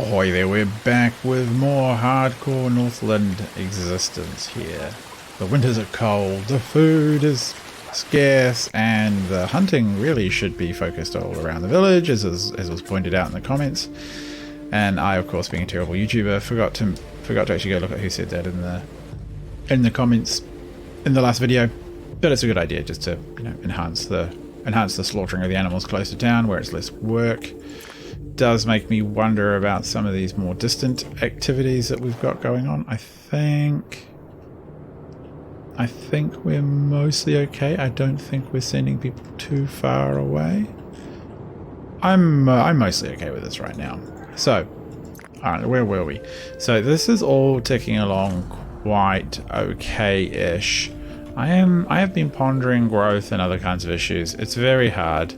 Ahoy there, we're back with more hardcore Northland existence here. The winters are cold, the food is scarce, and the hunting really should be focused all around the village, as was pointed out in the comments. And I, of course, being a terrible YouTuber, forgot to actually go look at who said that in the comments in the last video. But it's a good idea just to, you know, enhance the slaughtering of the animals close to town where it's less work. Does make me wonder about some of these more distant activities that we've got going on. I think we're mostly okay. I don't think we're sending people too far away. I'm mostly okay with this right now. So, alright, where were we? So this is all ticking along quite okay-ish. I have been pondering growth and other kinds of issues. It's very hard.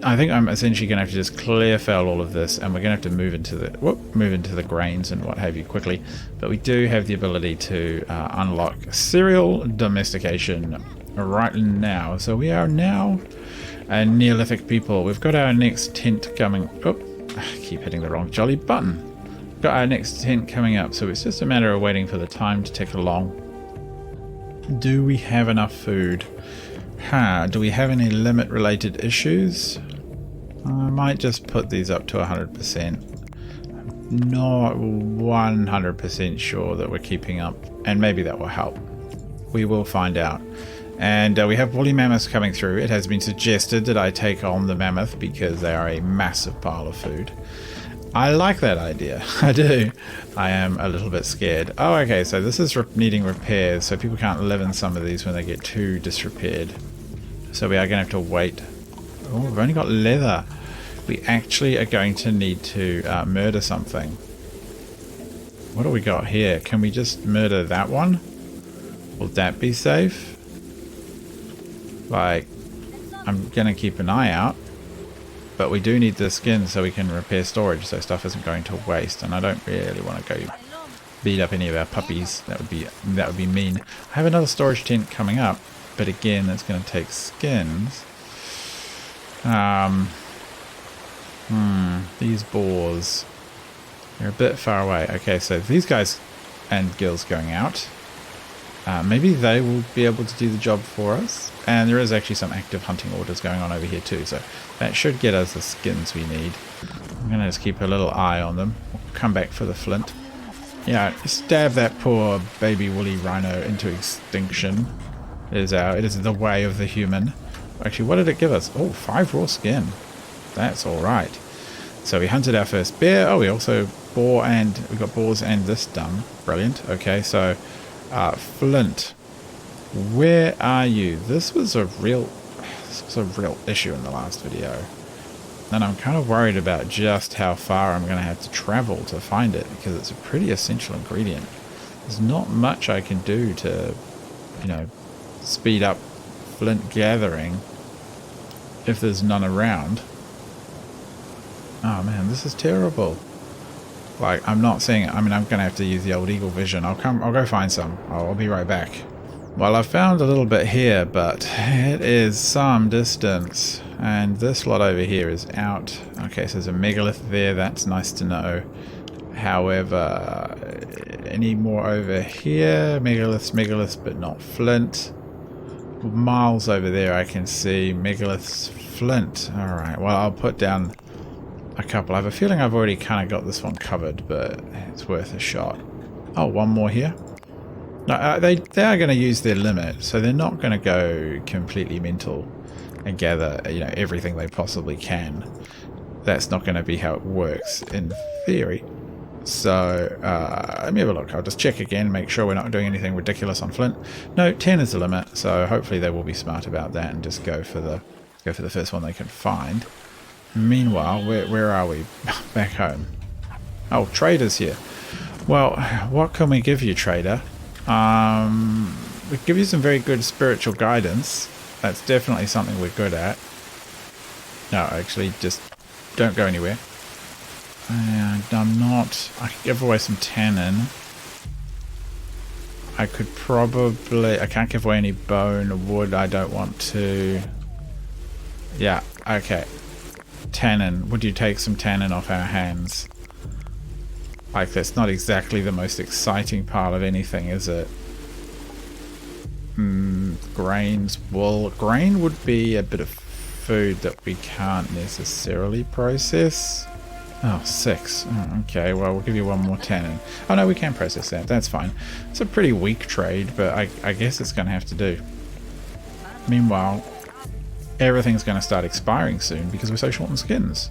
I think I'm essentially going to have to just clear fell all of this, and we're going to have to move into the grains and what have you quickly. But we do have the ability to unlock cereal domestication right now. So we are now a Neolithic people. We've got our next tent coming. Oh, I keep hitting the wrong jolly button. We've got our next tent coming up, so it's just a matter of waiting for the time to tick along. Do we have enough food? Do we have any limit related issues? I might just put these up to 100%. I'm not 100% sure that we're keeping up, and maybe that will help. We will find out. And we have woolly mammoths coming through. It has been suggested that I take on the mammoth because they are a massive pile of food. I like that idea. I do. I am a little bit scared. Oh, okay, so this is needing repairs, so people can't live in some of these when they get too disrepaired. So we are going to have to wait. Oh, we've only got leather. We actually are going to need to murder something. What do we got here? Can we just murder that one? Will that be safe? Like, I'm going to keep an eye out. But we do need the skin so we can repair storage, so stuff isn't going to waste. And I don't really want to go beat up any of our puppies. That would be mean. I have another storage tent coming up, but again, that's going to take skins. These boars, they're a bit far away. Okay, so these guys and girls going out. Maybe they will be able to do the job for us. And there is actually some active hunting orders going on over here too, so that should get us the skins we need. I'm going to just keep a little eye on them. We'll come back for the flint. Yeah, stab that poor baby woolly rhino into extinction. It is the way of the human. Actually, what did it give us? Oh, 5 raw skin. That's alright. So we hunted our first bear. Oh, we also we got boars and this done. Brilliant. Okay, so flint. Where are you? This was a real issue in the last video. And I'm kind of worried about just how far I'm going to have to travel to find it, because it's a pretty essential ingredient. There's not much I can do to, you know, speed up flint gathering if there's none around. Oh man, this is terrible. Like, I'm not seeing it. I mean, I'm going to have to use the old eagle vision. I'll go find some. I'll be right back. Well, I've found a little bit here, but it is some distance. And this lot over here is out. Okay, so there's a megalith there. That's nice to know. However, any more over here? Megaliths, but not flint. Miles over there I can see megaliths, flint. Alright, well, I'll put down a couple. I have a feeling I've already kind of got this one covered, but it's worth a shot. Oh, one more here. No, they are going to use their limit, so they're not going to go completely mental and gather, you know, everything they possibly can. That's not going to be how it works in theory. So let me have a look. I'll just check again, make sure we're not doing anything ridiculous on flint. No, 10 is the limit, so hopefully they will be smart about that and just go for the first one they can find. Meanwhile, where are we? Back home. Oh, trader's here. Well, what can we give you, trader? We give you some very good spiritual guidance. That's definitely something we're good at. No, actually, just don't go anywhere. And I could give away some tannin. I can't give away any bone or wood. I don't want to. Yeah, okay. Tannin. Would you take some tannin off our hands? Like, that's not exactly the most exciting part of anything, is it? Grains, wool. Grain would be a bit of food that we can't necessarily process. Oh, 6. Oh, okay, well, we'll give you one more tannin. Oh, no, we can process that. That's fine. It's a pretty weak trade, but I guess it's going to have to do. Meanwhile, everything's going to start expiring soon because we're so short on skins.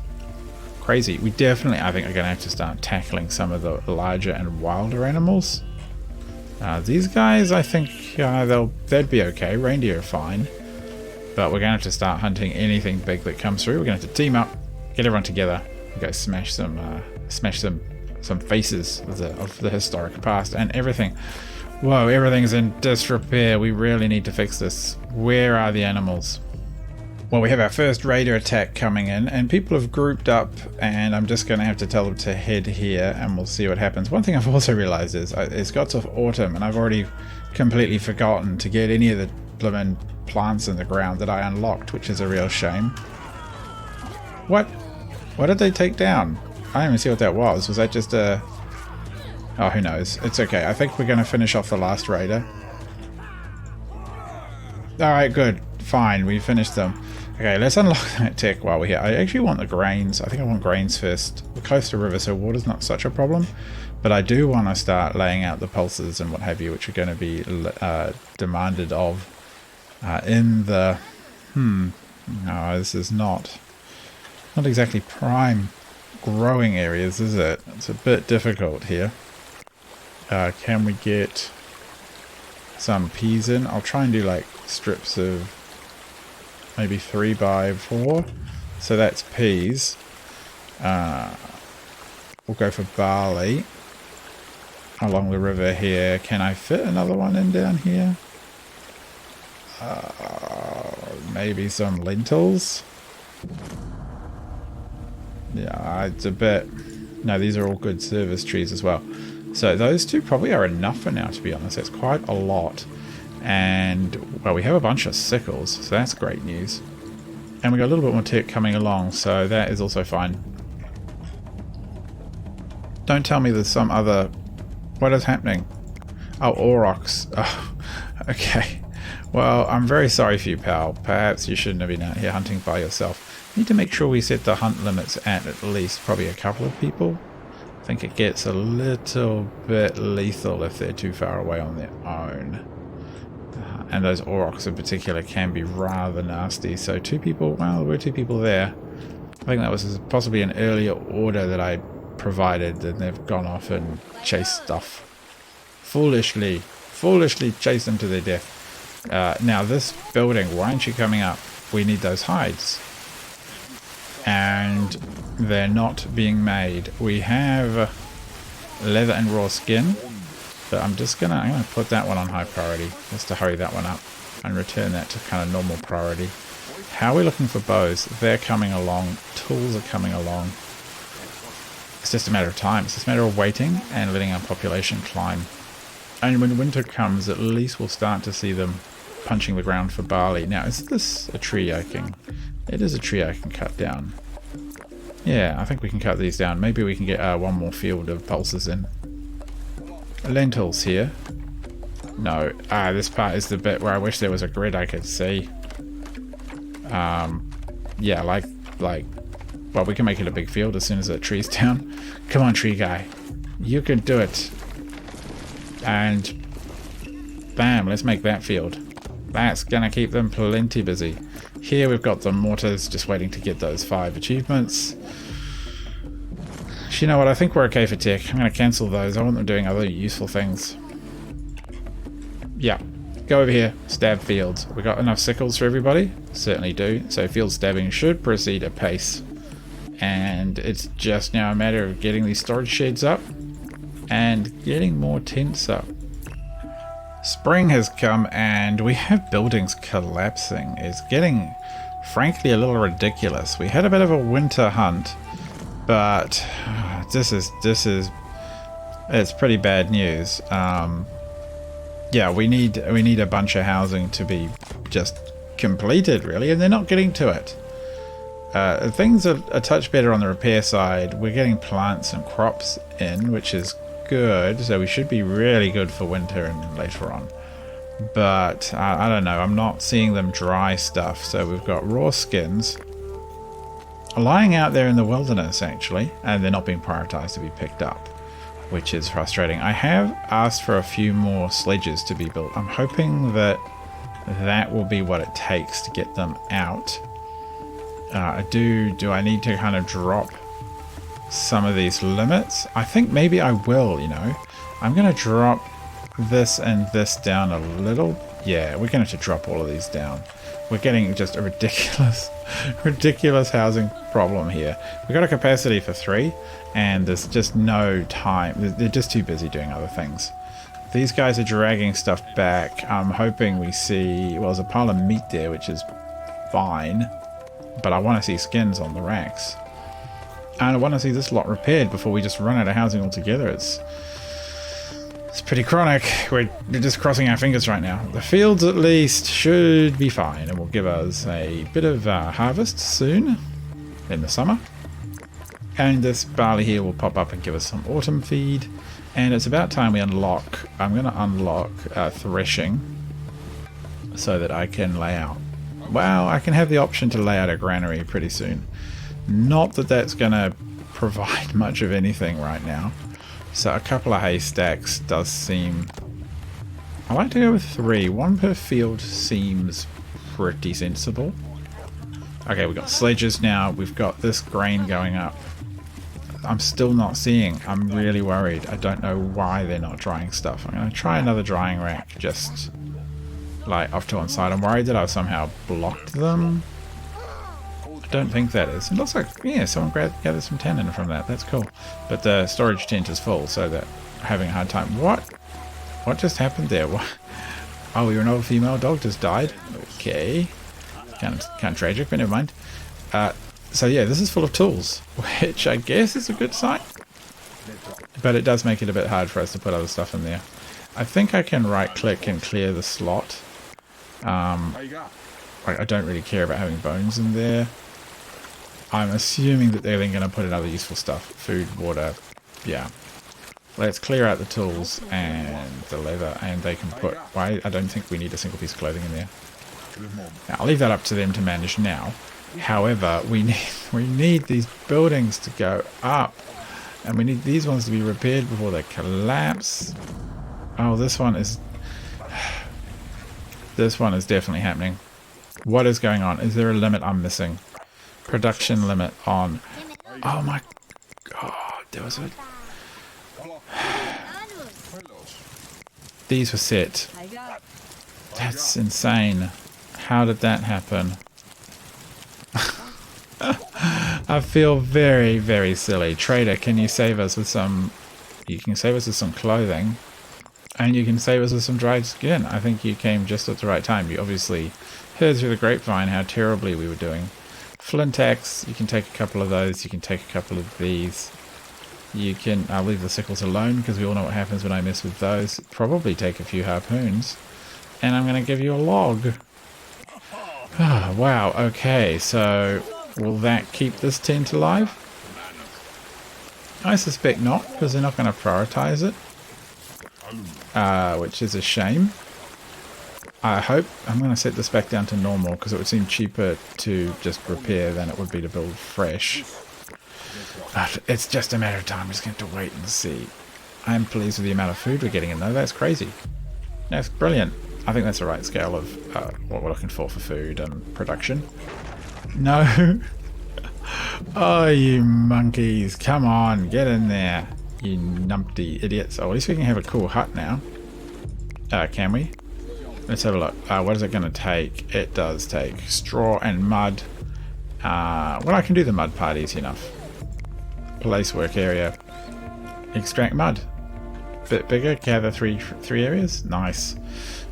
Crazy. We definitely, I think, are going to have to start tackling some of the larger and wilder animals. These guys, I think, they'd be okay. Reindeer are fine. But we're going to have to start hunting anything big that comes through. We're going to have to team up, get everyone together, and go smash some faces of the historic past and everything. Whoa, everything's in disrepair. We really need to fix this. Where are the animals? Well, we have our first raider attack coming in, and people have grouped up, and I'm just going to have to tell them to head here, and we'll see what happens. One thing I've also realised is it's got to autumn, and I've already completely forgotten to get any of the blooming plants in the ground that I unlocked, which is a real shame. What? What did they take down? I didn't even see what that was. Was that just a... Oh, who knows? It's okay. I think we're going to finish off the last raider. Alright, good. Fine, we finished them. Okay, let's unlock that tech while we're here. I actually want the grains. I think I want grains first. We're close to the river, so water's not such a problem. But I do want to start laying out the pulses and what have you, which are going to be demanded of in the... No, this is not exactly prime growing areas, is it? It's a bit difficult here. Can we get some peas in? I'll try and do like strips of maybe 3x4. So that's peas. We'll go for barley along the river here. Can I fit another one in down here? Maybe some lentils. Yeah, it's a bit... No, these are all good service trees as well. So those two probably are enough for now, to be honest. That's quite a lot. And, well, we have a bunch of sickles, so that's great news. And we got a little bit more tech coming along, so that is also fine. Don't tell me there's some other... What is happening? Oh, aurochs. Oh, okay. Well, I'm very sorry for you, pal. Perhaps you shouldn't have been out here hunting by yourself. Need to make sure we set the hunt limits at least probably a couple of people. I think it gets a little bit lethal if they're too far away on their own. And those aurochs in particular can be rather nasty. So 2 people, well, there were 2 people there. I think that was possibly an earlier order that I provided, and they've gone off and chased stuff. Foolishly chased them to their death. Now this building, why aren't you coming up? We need those hides. And they're not being made. We have leather and raw skin, but I'm gonna put that one on high priority just to hurry that one up and return that to kind of normal priority. How are we looking for bows? They're coming along. Tools are coming along. It's just a matter of time. It's just a matter of waiting and letting our population climb. And when winter comes, at least we'll start to see them punching the ground for barley. Now, is this a tree I can... It is a tree I can cut down. Yeah, I think we can cut these down. Maybe we can get one more field of pulses in. Lentils here. No. This part is the bit where I wish there was a grid I could see. Yeah, like... Well, we can make it a big field as soon as that tree's down. Come on, tree guy. You can do it. And... Bam, let's make that field. That's gonna keep them plenty busy. Here we've got the mortars just waiting to get those 5 achievements. You know what, I think we're okay for tech. I'm going to cancel those. I want them doing other useful things. Yeah, go over here, stab fields. We got enough sickles for everybody? Certainly do. So field stabbing should proceed apace. And it's just now a matter of getting these storage sheds up and getting more tents up. Spring has come and we have buildings collapsing. It's getting, frankly, a little ridiculous. We had a bit of a winter hunt, but it's pretty bad news. Yeah, we need a bunch of housing to be just completed, really, and they're not getting to it. Things are a touch better on the repair side. We're getting plants and crops in, which is good. So we should be really good for winter and later on. But I don't know. I'm not seeing them dry stuff. So we've got raw skins lying out there in the wilderness, actually. And they're not being prioritized to be picked up, which is frustrating. I have asked for a few more sledges to be built. I'm hoping that that will be what it takes to get them out. Do I need to kind of drop some of these limits? I think maybe I will, you know. I'm going to drop this and this down a little. Yeah, we're going to have to drop all of these down. We're getting just a ridiculous housing problem here. We've got a capacity for 3, and there's just no time. They're just too busy doing other things. These guys are dragging stuff back. I'm hoping we see... Well, there's a pile of meat there, which is fine. But I want to see skins on the racks. And I want to see this lot repaired before we just run out of housing altogether. It's pretty chronic. We're just crossing our fingers right now. The fields, at least, should be fine. And will give us a bit of harvest soon. In the summer. And this barley here will pop up and give us some autumn feed. And it's about time we unlock... I'm going to unlock threshing. So that I can lay out... Well, I can have the option to lay out a granary pretty soon. Not that that's going to provide much of anything right now. So a couple of haystacks does seem... I like to go with 3. 1 per field seems pretty sensible. Okay, we've got sledges now. We've got this grain going up. I'm still not seeing. I'm really worried. I don't know why they're not drying stuff. I'm going to try another drying rack just... like off to one side. I'm worried that I've somehow blocked them. I don't think that is. It looks like, yeah, someone gathered some tannin from that. That's cool. But the storage tent is full, so that I'm having a hard time. What just happened there? What? Oh, your old female dog just died? Okay. Kind of tragic, but never mind. So yeah, this is full of tools, which I guess is a good sign. But it does make it a bit hard for us to put other stuff in there. I think I can right-click and clear the slot. I don't really care about having bones in there. I'm assuming that they're then going to put in other useful stuff. Food, water, yeah. Let's clear out the tools and the leather, and they can put... I don't think we need a single piece of clothing in there. Now, I'll leave that up to them to manage now. However, we need these buildings to go up. And we need these ones to be repaired before they collapse. Oh, this one is... This one is definitely happening. What is going on? Is there a limit I'm missing? Production limit on... Oh my god, there was a... These were set. That's insane. How did that happen? I feel very, very silly. Trader, can you save us with some... You can save us with some clothing. And you can save us with some dried skin. I think you came just at the right time. You obviously heard through the grapevine how terribly we were doing. Flint axe, you can take a couple of those. You can take a couple of these. You can... I'll leave the sickles alone because we all know what happens when I mess with those. Probably take a few harpoons. And I'm going to give you a log. Ah, wow, okay, so will that keep this tent alive? I suspect not, because they're not going to prioritize it. Which is a shame. I hope... I'm going to set this back down to normal, because it would seem cheaper to just repair than it would be to build fresh. But it's just a matter of time. I'm just going to have to wait and see. I'm pleased with the amount of food we're getting in, though. That's crazy. That's brilliant. I think that's the right scale of what we're looking for food and production. No. Oh, you monkeys. Come on, get in there. You numpty idiots. Oh, at least we can have a cool hut now. Can we? Let's have a look. What is it going to take? It does take straw and mud. Well, I can do the mud part easy enough. Place work area. Extract mud. Bit bigger. Gather three areas. Nice.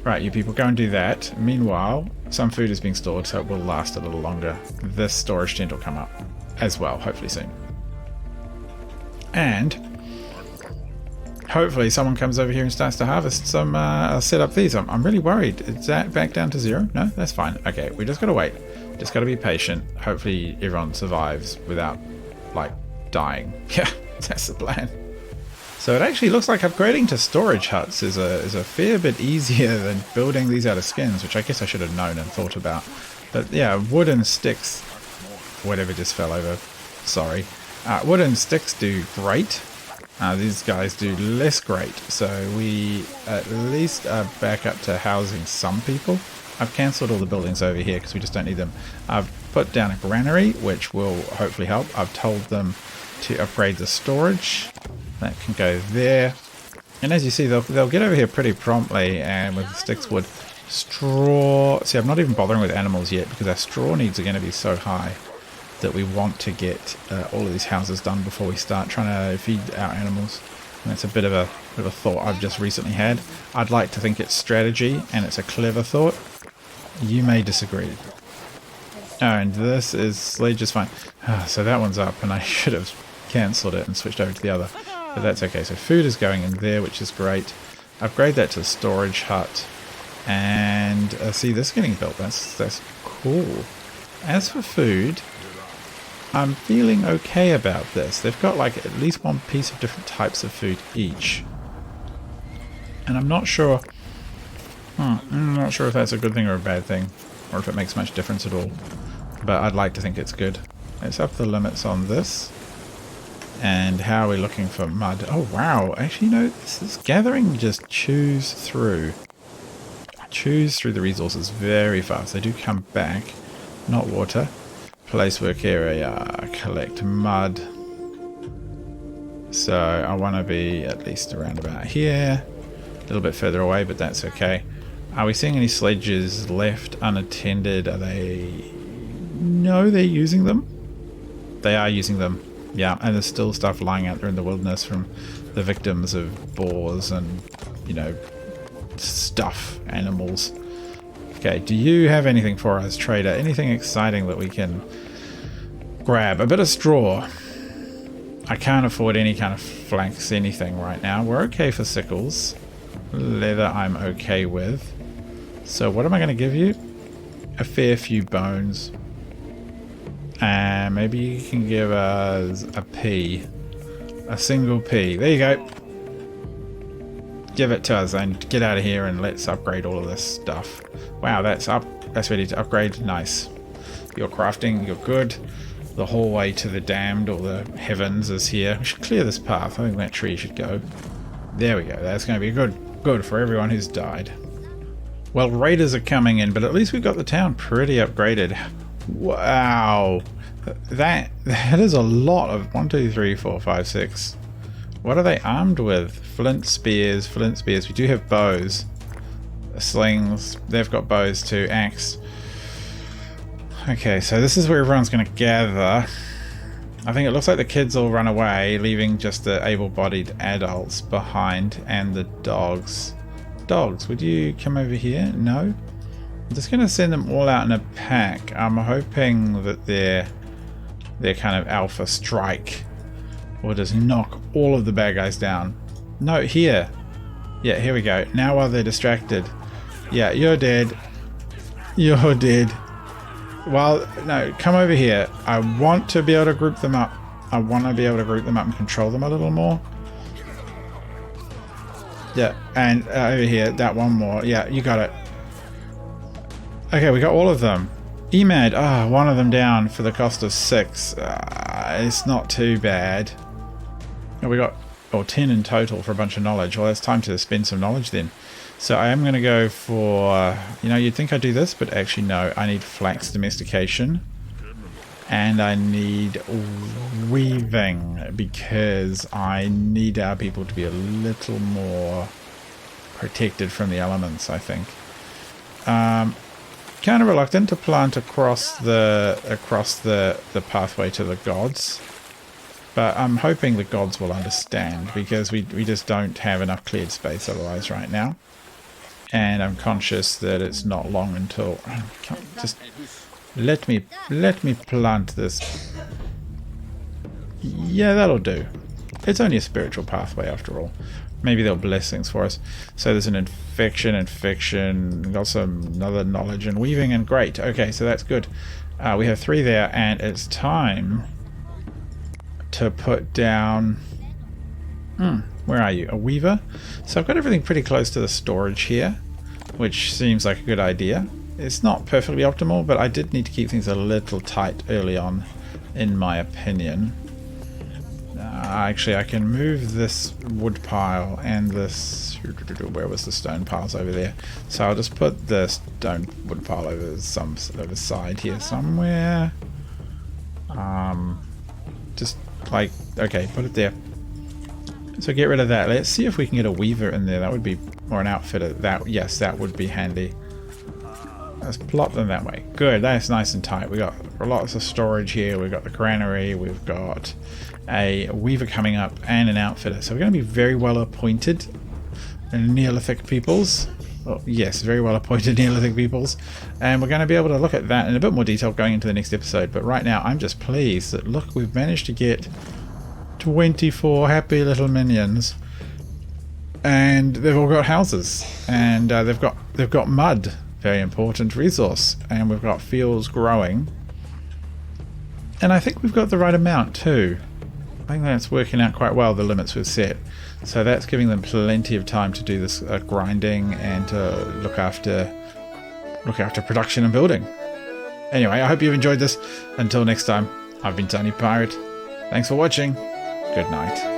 Right, you people, go and do that. Meanwhile, some food is being stored, so it will last a little longer. This storage tent will come up as well, hopefully soon. And hopefully someone comes over here and starts to harvest some, set up these. I'm really worried. Is that back down to 0? No, that's fine. Okay, we just got to wait. Just got to be patient. Hopefully everyone survives without, like, dying. Yeah, that's the plan. So it actually looks like upgrading to storage huts is a fair bit easier than building these out of skins, which I guess I should have known and thought about. But yeah, wood and sticks, whatever just fell over, sorry. Wood and sticks do great. These guys do less great, so we at least are back up to housing some people. I've cancelled all the buildings over here because we just don't need them. I've put down a granary, which will hopefully help. I've told them to upgrade the storage. That can go there. And as you see, they'll get over here pretty promptly, and with the sticks, wood, straw. See, I'm not even bothering with animals yet because our straw needs are going to be so high that we want to get all of these houses done before we start trying to feed our animals. And that's a bit of a thought I've just recently had. I'd like to think it's strategy and it's a clever thought. You may disagree. Oh, and this is sledge is fine. So that one's up, and I should have cancelled it and switched over to the other. But that's okay. So food is going in there, which is great. Upgrade that to storage hut. And see, this is getting built. That's cool. As for food, I'm feeling okay about this. They've got like at least one piece of different types of food each. And I'm not sure... I'm not sure if that's a good thing or a bad thing, or if it makes much difference at all. But I'd like to think it's good. Let's up the limits on this. And how are we looking for mud? Oh wow, actually no, this is gathering just chews through the resources very fast. They do come back, not water. Place work area, collect mud. So I want to be at least around about here. A little bit further away, but that's okay. Are we seeing any sledges left unattended? Are they... No, they're using them. They are using them. Yeah, and there's still stuff lying out there in the wilderness from the victims of boars and, you know, stuff, animals. Okay, do you have anything for us, trader? Anything exciting that we can grab? A bit of straw. I can't afford any kind of flax anything right now. We're okay for sickles. Leather I'm okay with. So what am I going to give you? A fair few bones. And maybe you can give us a pea. A single pea. There you go. Give it to us and get out of here and let's upgrade all of this stuff. Wow, that's up. That's ready to upgrade. Nice. You're crafting. You're good. The hallway to the damned or the heavens is here. We should clear this path. I think that tree should go. There we go. That's going to be good for everyone who's died. Well, raiders are coming in, but at least we've got the town pretty upgraded. Wow. That is a lot of 1, 2, 3, 4, 5, 6. What are they armed with? Flint spears. We do have bows. Slings. They've got bows too. Axe. Okay, so this is where everyone's going to gather. I think it looks like the kids all run away, leaving just the able-bodied adults behind and the dogs. Dogs, would you come over here? No? I'm just going to send them all out in a pack. I'm hoping that their kind of alpha strike will just knock all of the bad guys down. No, here. Yeah, here we go. Now while they're distracted. Yeah, you're dead. You're dead. Well, no, come over here. I want to be able to group them up. I want to be able to group them up and control them a little more. Yeah, and over here, that one more. Yeah, you got it. Okay, we got all of them. EMAD, one of them down for the cost of 6. It's not too bad. We got 10 in total for a bunch of knowledge. Well, it's time to spend some knowledge then. So I am going to go for, you'd think I'd do this, but actually no. I need flax domestication. And I need weaving because I need our people to be a little more protected from the elements, I think. Kind of reluctant to plant across the pathway to the gods. But I'm hoping the gods will understand because we just don't have enough cleared space otherwise right now. And I'm conscious that it's not long until... Just let me plant this. Yeah, that'll do. It's only a spiritual pathway after all. Maybe they'll bless things for us. So there's an infection, got some another knowledge and weaving, and great. Okay, so that's good. We have 3 there, and it's time to put down... where are you? A weaver? So I've got everything pretty close to the storage here, which seems like a good idea. It's not perfectly optimal, but I did need to keep things a little tight early on, in my opinion. Actually, I can move this wood pile and this... Where was the stone piles over there? So I'll just put the stone wood pile over the side here somewhere. Just like... Okay, put it there. So get rid of that. Let's see if we can get a weaver in there. That would be... Or an outfitter. Yes, that would be handy. Let's plot them that way. Good, that's nice and tight. We got lots of storage here. We've got the granary. We've got a weaver coming up and an outfitter. So we're going to be very well appointed Neolithic peoples. Oh, yes, very well appointed Neolithic peoples. And we're going to be able to look at that in a bit more detail going into the next episode. But right now, I'm just pleased that, look, we've managed to get 24 happy little minions. And they've all got houses. And they've got mud. Very important resource. And we've got fields growing. And I think we've got the right amount too. I think that's working out quite well, the limits we've set. So that's giving them plenty of time to do this grinding and to look after production and building. Anyway, I hope you've enjoyed this. Until next time, I've been TinyPirate. Thanks for watching. Good night.